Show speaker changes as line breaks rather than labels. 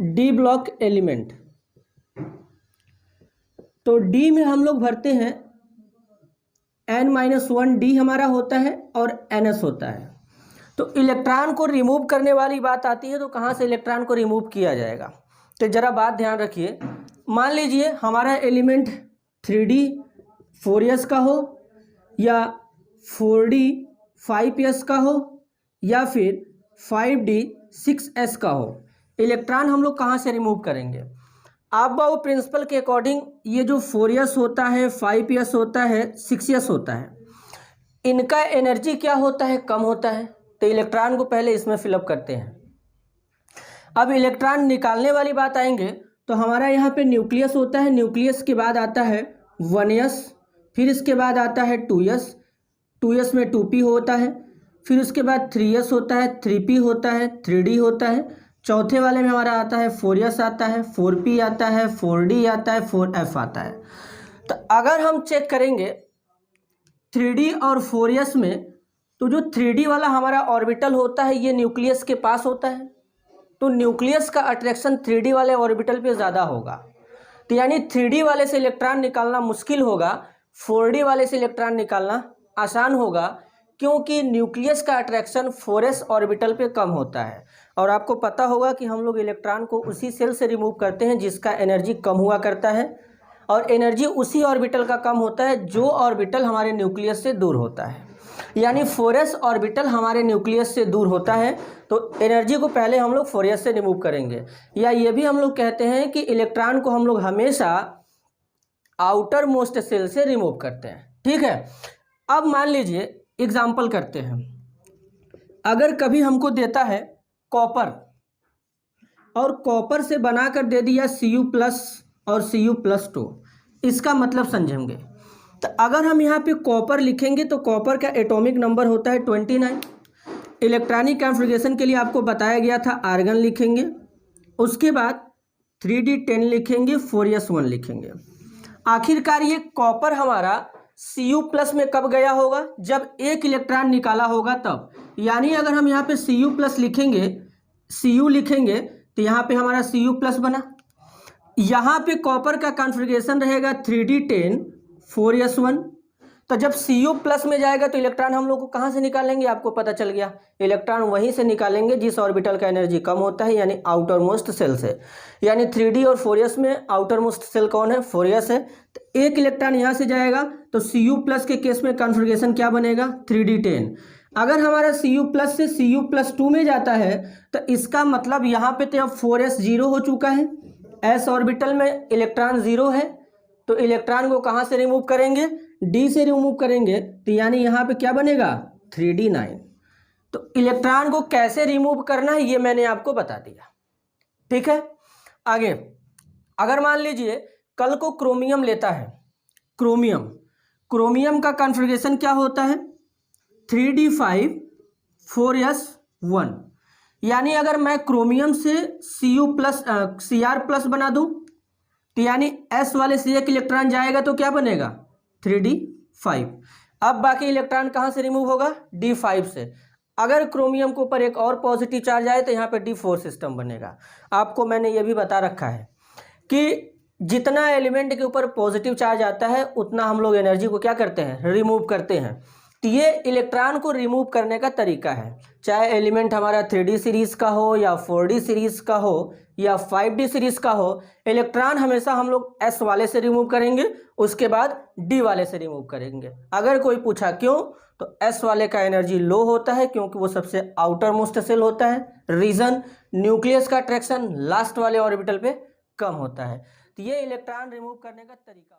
D block element. तो D में हम लोग भरते हैं n-1 डी हमारा होता है और ns होता है। तो इलेक्ट्रॉन को रिमूव करने वाली बात आती है, तो कहाँ से इलेक्ट्रॉन को रिमूव किया जाएगा। तो ज़रा बात ध्यान रखिए, मान लीजिए हमारा एलिमेंट 3D 4s का हो या 4D 5s का हो या फिर 5D 6s का हो, इलेक्ट्रॉन हम लोग कहाँ से रिमूव करेंगे। आप बाबू प्रिंसिपल के अकॉर्डिंग ये जो 4s होता है, 5s होता है, 6s होता है, इनका एनर्जी क्या होता है, कम होता है। तो इलेक्ट्रॉन को पहले इसमें फिलअप करते हैं। अब इलेक्ट्रॉन निकालने वाली बात आएंगे तो हमारा यहाँ पे न्यूक्लियस होता है, न्यूक्लियस के बाद आता है 1s, फिर इसके बाद आता है 2s, 2s में 2p होता है, फिर उसके बाद 3s होता है, 3p होता है, 3d होता है, चौथे वाले में हमारा आता है 4s आता है, 4p आता है, 4d आता है, 4f आता है। तो अगर हम चेक करेंगे 3d और 4s में, तो जो 3d वाला हमारा ऑर्बिटल होता है ये न्यूक्लियस के पास होता है, तो न्यूक्लियस का अट्रैक्शन 3d वाले ऑर्बिटल पे ज़्यादा होगा। तो यानी 3d वाले से इलेक्ट्रॉन निकालना मुश्किल होगा, 4d वाले से इलेक्ट्रॉन निकालना आसान होगा, क्योंकि न्यूक्लियस का अट्रैक्शन 4s ऑर्बिटल पे कम होता है। और आपको पता होगा कि हम लोग इलेक्ट्रॉन को उसी सेल से रिमूव करते हैं जिसका एनर्जी कम हुआ करता है, और एनर्जी उसी ऑर्बिटल का कम होता है जो ऑर्बिटल हमारे न्यूक्लियस से दूर होता है। यानी 4s ऑर्बिटल हमारे न्यूक्लियस से दूर होता है, तो एनर्जी को पहले हम लोग 4s से रिमूव करेंगे। या ये भी हम लोग कहते हैं कि इलेक्ट्रॉन को हम लोग हमेशा आउटर मोस्ट सेल से रिमूव करते हैं। ठीक है, अब मान लीजिए एग्जाम्पल करते हैं, अगर कभी हमको देता है कॉपर और कॉपर से बनाकर दे दिया Cu+ और Cu+2, इसका मतलब समझेंगे। तो अगर हम यहाँ पे कॉपर लिखेंगे तो कॉपर का एटॉमिक नंबर होता है 29। इलेक्ट्रॉनिक कॉन्फ़िगरेशन के लिए आपको बताया गया था आर्गन लिखेंगे, उसके बाद 3D10 लिखेंगे, 4s1 लिखेंगे। आखिरकार ये कॉपर हमारा Cu+ में कब गया होगा, जब एक इलेक्ट्रॉन निकाला होगा तब। यानी अगर हम यहाँ पे Cu+ लिखेंगे, Cu लिखेंगे तो यहाँ पे हमारा Cu+ बना। यहाँ पे कॉपर का कॉन्फ़िगरेशन रहेगा 3D10 4s1। तो जब Cu+ में जाएगा तो इलेक्ट्रॉन हम लोग को कहाँ से निकालेंगे, आपको पता चल गया, इलेक्ट्रॉन वहीं से निकालेंगे जिस ऑर्बिटल का एनर्जी कम होता है, यानी आउटर मोस्ट सेल से। यानी 3D और 4s में आउटर मोस्ट सेल कौन है, 4s है। तो एक इलेक्ट्रॉन यहाँ से जाएगा तो Cu+ के केस में कॉन्फ़िगरेशन क्या बनेगा, 3D10। अगर हमारा Cu+ से Cu+2 में जाता है तो इसका मतलब यहाँ पे तो अब 4s 0 हो चुका है, s ऑर्बिटल में इलेक्ट्रॉन 0 है, तो इलेक्ट्रॉन को कहाँ से रिमूव करेंगे, d से रिमूव करेंगे। तो यानी यहाँ पे क्या बनेगा, 3D9। तो इलेक्ट्रॉन को कैसे रिमूव करना है ये मैंने आपको बता दिया। ठीक है, आगे अगर मान लीजिए कल को क्रोमियम लेता है, क्रोमियम का कॉन्फ़िगरेशन क्या होता है, 3D5 4s1। यानी अगर मैं क्रोमियम से Cr+ बना दूं तो यानी s वाले से एक इलेक्ट्रॉन जाएगा तो क्या बनेगा, 3D5। अब बाकी इलेक्ट्रॉन कहाँ से रिमूव होगा, D5 से। अगर क्रोमियम के ऊपर एक और पॉजिटिव चार्ज आए तो यहाँ पे D4 सिस्टम बनेगा। आपको मैंने ये भी बता रखा है कि जितना एलिमेंट के ऊपर पॉजिटिव चार्ज आता है उतना हम लोग एनर्जी को क्या करते हैं, रिमूव करते हैं। तो ये इलेक्ट्रॉन को रिमूव करने का तरीका है, चाहे एलिमेंट हमारा 3D सीरीज़ का हो या 4D सीरीज़ का हो या 5D सीरीज़ का हो, इलेक्ट्रॉन हमेशा हम लोग s वाले से रिमूव करेंगे, उसके बाद d वाले से रिमूव करेंगे। अगर कोई पूछा क्यों, तो s वाले का एनर्जी लो होता है क्योंकि वो सबसे आउटर मोस्ट सेल होता है। रीज़न, न्यूक्लियस का अट्रैक्शन लास्ट वाले ऑर्बिटल पे कम होता है। तो ये इलेक्ट्रॉन रिमूव करने का तरीका।